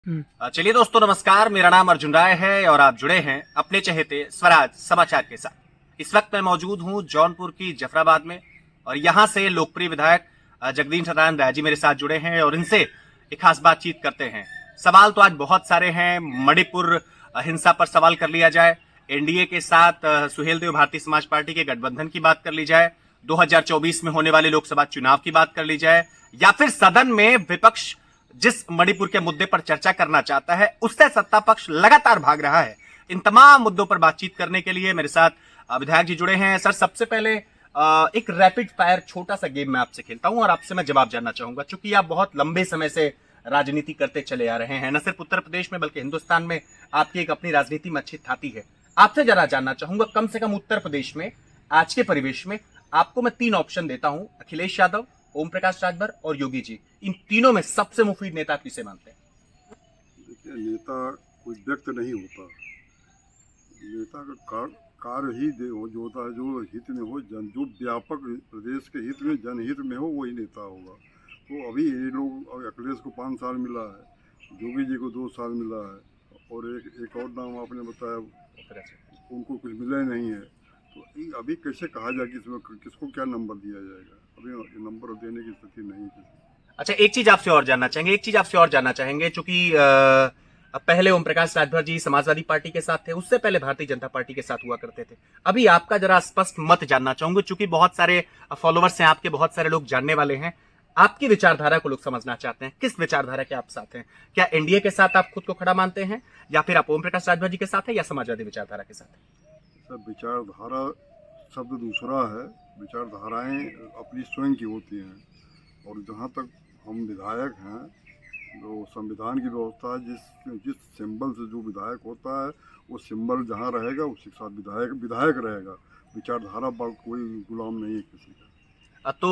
चलिए दोस्तों, नमस्कार। मेरा नाम अर्जुन राय है और आप जुड़े हैं अपने चहेते स्वराज समाचार के साथ। इस वक्त मैं मौजूद हूं जौनपुर की जफराबाद में और यहां से लोकप्रिय विधायक जगदीश नारायण राय जी मेरे साथ जुड़े हैं और इनसे एक खास बातचीत करते हैं। सवाल तो आज बहुत सारे हैं। मणिपुर हिंसा पर सवाल कर लिया जाए, एनडीए के साथ सुहेलदेव भारतीय समाज पार्टी के गठबंधन की बात कर ली जाए, 2024 में होने वाले लोकसभा चुनाव की बात कर ली जाए, या फिर सदन में विपक्ष जिस मणिपुर के मुद्दे पर चर्चा करना चाहता है उससे सत्ता पक्ष लगातार भाग रहा है। इन तमाम मुद्दों पर बातचीत करने के लिए मेरे साथ विधायक जी जुड़े हैं। सर, सबसे पहले एक रैपिड फायर छोटा सा गेम मैं आपसे खेलता हूं और आपसे मैं जवाब जानना चाहूंगा। चूंकि आप बहुत लंबे समय से राजनीति करते चले आ रहे हैं, न सिर्फ उत्तर प्रदेश में बल्कि हिंदुस्तान में आपकी एक अपनी राजनीति में अच्छी ख्याति है। आपसे जरा जानना चाहूंगा, कम से कम उत्तर प्रदेश में आज के परिवेश में आपको मैं 3 ऑप्शन देता हूं, अखिलेश यादव, ओम प्रकाश राजभर और योगी जी। इन तीनों में सबसे मुफीद नेता किसे मानते हैं? देखिए, नेता कोई व्यक्त नहीं होता। नेता का कार्य ही जो होता है, जो हित में हो, जो व्यापक प्रदेश के हित में, जनहित में हो, वही नेता होगा। तो अभी ये लोग, अखिलेश को 5 साल मिला है, योगी जी को 2 साल मिला है, और एक और नाम आपने बताया, उनको कुछ मिला ही नहीं है। तो अभी कैसे कहा जाए कि इसमें किसको क्या नंबर दिया जाएगा? अभी नंबर देने की स्थिति नहीं है। अच्छा, एक चीज आपसे और जानना चाहेंगे, चूंकि पहले ओम प्रकाश राजभर जी समाजवादी पार्टी के साथ थे, उससे पहले भारतीय जनता पार्टी के साथ हुआ करते थे। अभी आपका जरा स्पष्ट मत जानना चाहूंगा, चूंकि बहुत सारे फॉलोअर्स हैं आपके, बहुत सारे लोग जानने वाले हैं। आपकी विचारधारा को लोग समझना चाहते हैं। किस विचारधारा के आप साथ हैं? क्या एनडीए के साथ आप खुद को खड़ा मानते हैं, या फिर आप ओम प्रकाश राजभर जी के साथ हैं, या समाजवादी विचारधारा के साथ हैं? सब विचारधारा शब्द दूसरा है। विचारधाराएं अपनी स्वयं की होती हैं, और जहाँ तक हम विधायक हैं, जो संविधान की व्यवस्था है, जिस सिंबल से जो विधायक होता है, वो सिंबल जहाँ रहेगा उसी के साथ विधायक रहेगा। विचारधारा पर कोई गुलाम नहीं है किसी का। तो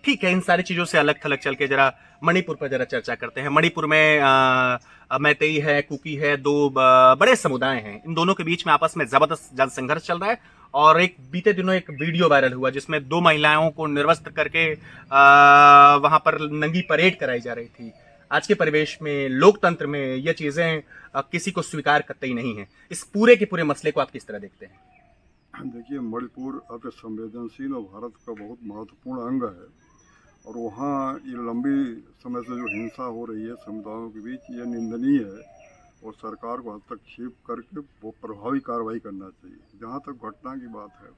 ठीक है, इन सारी चीजों से अलग थलग चल के जरा मणिपुर पर जरा चर्चा करते हैं। मणिपुर में मैतेई है, कुकी है, 2 बड़े समुदाय हैं। इन दोनों के बीच में आपस में जबरदस्त जन संघर्ष चल रहा है और एक बीते दिनों एक वीडियो वायरल हुआ जिसमें 2 महिलाओं को निर्वस्त्र करके वहां पर नंगी परेड कराई जा रही थी। आज के परिवेश में, लोकतंत्र में ये चीजें किसी को स्वीकार कतई नहीं है। इस पूरे के पूरे मसले को आप किस तरह देखते हैं? देखिए, मणिपुर अति संवेदनशील और भारत का बहुत महत्वपूर्ण अंग है, और वहाँ ये लंबी समय से जो हिंसा हो रही है समुदायों के बीच, ये निंदनीय है, और सरकार को हस्तक्षेप करके वो प्रभावी कार्रवाई करना चाहिए। जहाँ तक घटना की बात है,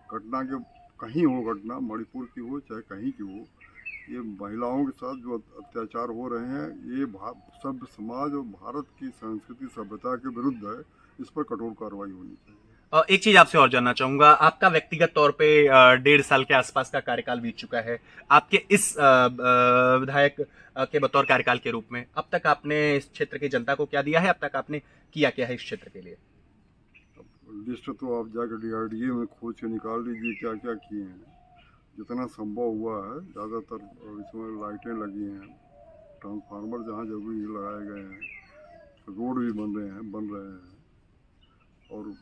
घटना के कहीं हो, घटना मणिपुर की हो चाहे कहीं की हो, ये महिलाओं के साथ जो अत्याचार हो रहे हैं, ये सभ्य समाज और भारत की संस्कृति सभ्यता के विरुद्ध है। इस पर कठोर कार्रवाई होनी चाहिए। एक चीज आपसे और जानना चाहूंगा, आपका व्यक्तिगत तौर पे 1.5 साल के आसपास का कार्यकाल बीत चुका है आपके इस विधायक के बतौर कार्यकाल के रूप में। अब तक आपने इस क्षेत्र की जनता को क्या दिया है? अब तक आपने किया क्या है इस क्षेत्र के लिए? लिस्ट तो आप जाकर डीआरडीए में खोज के निकाल लीजिए क्या क्या किए हैं। जितना संभव हुआ है, ज़्यादातर इसमें लाइटें लगी हैं, ट्रांसफार्मर जहाँ जरूरी है लगाए गए हैं, रोड भी बन रहे हैं, और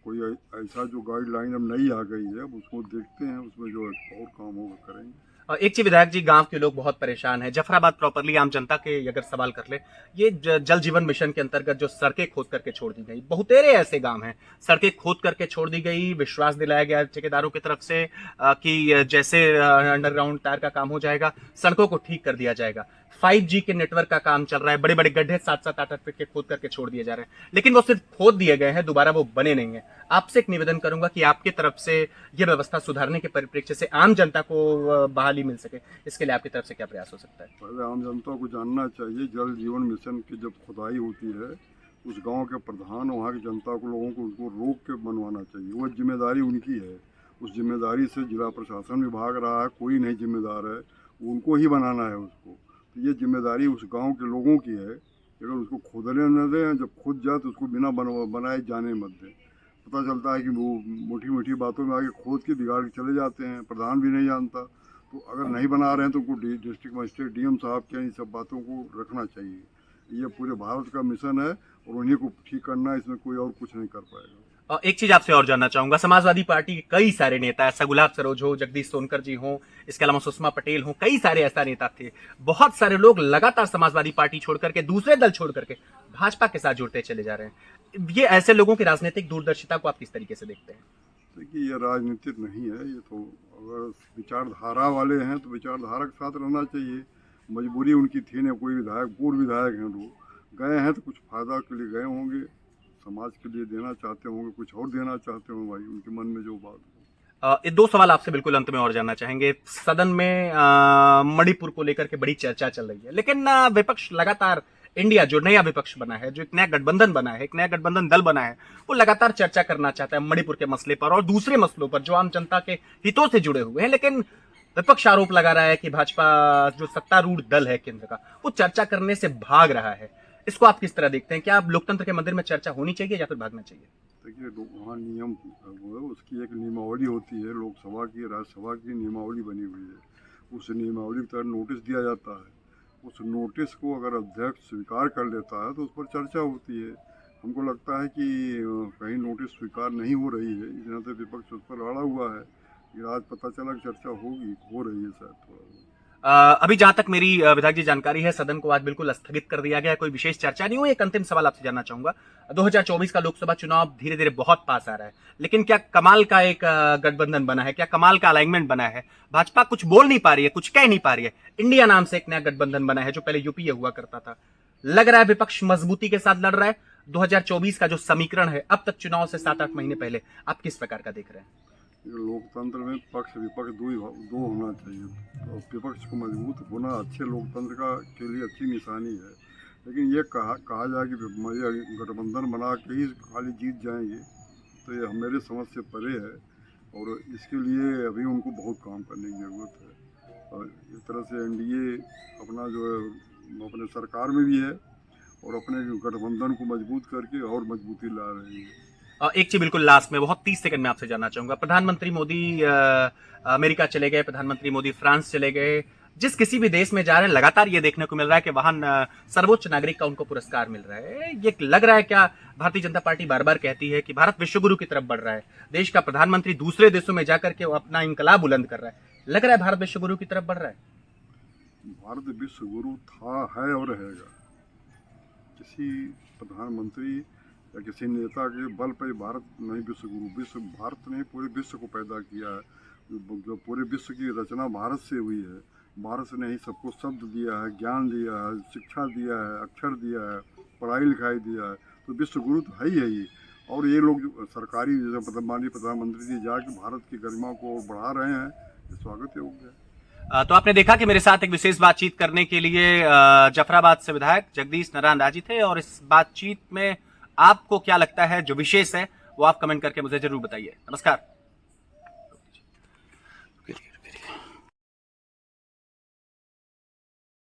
कोई ऐसा जो गाइडलाइन अब नई आ गई है, उसको देखते हैं, उसमें जो और काम होगा करेंगे। एक चीज विधायक जी, गांव के लोग बहुत परेशान हैं। जफराबाद प्रॉपरली आम जनता के अगर सवाल कर ले, ये जल जीवन मिशन के अंतर्गत जो सड़कें खोद करके छोड़ दी गई, बहुतेरे ऐसे गांव हैं सड़कें खोद करके छोड़ दी गई। विश्वास दिलाया गया ठेकेदारों की तरफ से कि जैसे अंडरग्राउंड तार का काम हो जाएगा, सड़कों को ठीक कर दिया जाएगा। 5G के नेटवर्क का काम चल रहा है, बड़े बड़े गड्ढे 7-7 8-8 फीट के खोद करके छोड़ दिए जा रहे हैं, लेकिन वो सिर्फ खोद दिए गए हैं, दोबारा वो बने नहीं है। आपसे एक निवेदन करूंगा कि आपकी तरफ से यह व्यवस्था सुधारने के परिप्रेक्ष्य से आम जनता को बहाली मिल सके, इसके लिए आपकी तरफ से क्या प्रयास हो सकता है? पहले आम जनता को जानना चाहिए, जल जीवन मिशन की जब खुदाई होती है, उस गांव के प्रधान, वहाँ की जनता को, लोगों को उसको रोक के बनवाना चाहिए। वो जिम्मेदारी उनकी है। उस जिम्मेदारी से जिला प्रशासन भी भाग रहा है, कोई नहीं जिम्मेदार है, उनको ही बनाना है उसको। तो ये जिम्मेदारी उस गांव के लोगों की है। अगर उसको खोदने न दें, जब खुद जाए तो उसको बिना बनाए जाने मत दें। पता चलता है कि वो मोटी मोटी बातों में आगे खोद के बिगाड़ के चले जाते हैं, प्रधान भी नहीं जानता। तो अगर नहीं बना रहे हैं तो उनको डिस्ट्रिक्ट मजिस्ट्रेट, डीएम साहब के इन सब बातों को रखना चाहिए। ये पूरे भारत का मिशन है और उन्हीं को ठीक करना है, इसमें कोई और कुछ नहीं कर पाएगा। एक चीज आपसे और जानना चाहूंगा, समाजवादी पार्टी के कई सारे नेता, ऐसा गुलाब सरोज हो, जगदीश सोनकर जी हो, इसके अलावा सुषमा पटेल हो, कई सारे ऐसा नेता थे। बहुत सारे लोग लगातार समाजवादी पार्टी छोड़ करके, दूसरे दल छोड़ करके भाजपा के साथ जुड़ते चले जा रहे हैं। ये ऐसे लोगों की राजनीतिक दूरदर्शिता को आप किस तरीके से देखते हैं? देखिए, ये राजनीतिक नहीं है, ये तो अगर विचारधारा वाले हैं तो विचारधारा के साथ रहना चाहिए। मजबूरी उनकी थी ना, कोई विधायक, पूर्व विधायक हैं, लोग गए हैं तो कुछ फायदा के लिए गए होंगे, समाज के लिए देना चाहते होंगे, कुछ और देना चाहते होंगे, भाई उनके मन में जो बात हो। ये दो सवाल आपसे बिल्कुल अंत में और जानना चाहेंगे। सदन में मणिपुर को लेकर के बड़ी चर्चा चल रही है, लेकिन विपक्ष लगातार, इंडिया जो नया विपक्ष बना है, जो एक नया गठबंधन बना है, एक नया गठबंधन दल बना है, वो लगातार चर्चा करना चाहता है मणिपुर के मसले पर और दूसरे मसलों पर जो आम जनता के हितों से जुड़े हुए हैं। लेकिन विपक्ष आरोप लगा रहा है कि भाजपा जो सत्तारूढ़ दल है केंद्र का, वो चर्चा करने से भाग रहा है। इसको आप किस तरह देखते हैं? क्या आप लोकतंत्र के मंदिर में चर्चा होनी चाहिए या फिर भागना चाहिए? देखिए, वहाँ नियम वो है, उसकी एक नियमावली होती है, लोकसभा की, राज्यसभा की नियमावली बनी हुई है। उस नियमावली के तहत नोटिस दिया जाता है। उस नोटिस को अगर अध्यक्ष स्वीकार कर लेता है तो उस पर चर्चा होती है। हमको लगता है कि कहीं नोटिस स्वीकार नहीं हो रही है, इस नाते विपक्ष उस पर अड़ा हुआ है। ये आज पता चला कि चर्चा होगी, हो रही है शायद थोड़ा। अभी जहां तक मेरी विधायक जी जानकारी है, सदन को आज बिल्कुल स्थगित कर दिया गया है, कोई विशेष चर्चा नहीं हुई। एक अंतिम सवाल आपसे जानना चाहूंगा, 2024 का लोकसभा चुनाव धीरे धीरे बहुत पास आ रहा है, लेकिन क्या कमाल का एक गठबंधन बना है, क्या कमाल का अलाइनमेंट बना है? भाजपा कुछ बोल नहीं पा रही है, कुछ कह नहीं पा रही है, इंडिया नाम से एक नया गठबंधन बना है जो पहले यूपीए हुआ करता था। लग रहा है विपक्ष मजबूती के साथ लड़ रहा है। 2024 का जो समीकरण है अब तक चुनाव से 7-8 महीने पहले, आप किस प्रकार का देख रहे हैं? लोकतंत्र में पक्ष विपक्ष दो होना चाहिए। तो विपक्ष को मजबूत होना अच्छे लोकतंत्र का के लिए अच्छी निशानी है। लेकिन ये कहा जाए कि गठबंधन बना के ही खाली जीत जाएंगे, तो ये मेरे समझ से परे है और इसके लिए अभी उनको बहुत काम करने की ज़रूरत है। और इस तरह से एनडीए अपना जो है अपने सरकार में भी है और अपने गठबंधन को मजबूत करके और मजबूती ला रही है। एक चीज बिल्कुल लास्ट में, बहुत 30 सेकंड में आपसे जानना चाहूंगा, प्रधानमंत्री मोदी अमेरिका चले गए, प्रधानमंत्री मोदी फ्रांस चले गए, जिस किसी भी देश में जा रहे हैं लगातार ये देखने को मिल रहा है कि वहां सर्वोच्च नागरिक का उनको पुरस्कार मिल रहा है। ये लग रहा है, क्या भारतीय जनता पार्टी बार बार कहती है कि भारत विश्वगुरु की तरफ बढ़ रहा है, देश का प्रधानमंत्री दूसरे देशों में जाकर के अपना इनकलाब बुलंद कर रहा है, लग रहा है भारत विश्वगुरु की तरफ बढ़ रहा है? भारत विश्वगुरु था, है और रहेगा। किसी प्रधानमंत्री या किसी नेता के बल पर भारत नहीं विश्वगुरु, भारत ने पूरे विश्व को पैदा किया है। जो पूरे विश्व की रचना भारत से हुई है, भारत ने ही सबको शब्द दिया है, ज्ञान दिया है, शिक्षा दिया है, अक्षर दिया है, पढ़ाई लिखाई दिया है, तो विश्वगुरु तो है ही। और ये लोग सरकारी जैसे माननीय प्रधानमंत्री जी जाके भारत की गरिमा को बढ़ा रहे हैं, ये स्वागत योग्य है। तो आपने देखा कि मेरे साथ एक विशेष बातचीत करने के लिए जफराबाद से विधायक जगदीश नारायण राजी थे, और इस बातचीत में आपको क्या लगता है जो विशेष है वो आप कमेंट करके मुझे जरूर बताइए। नमस्कार।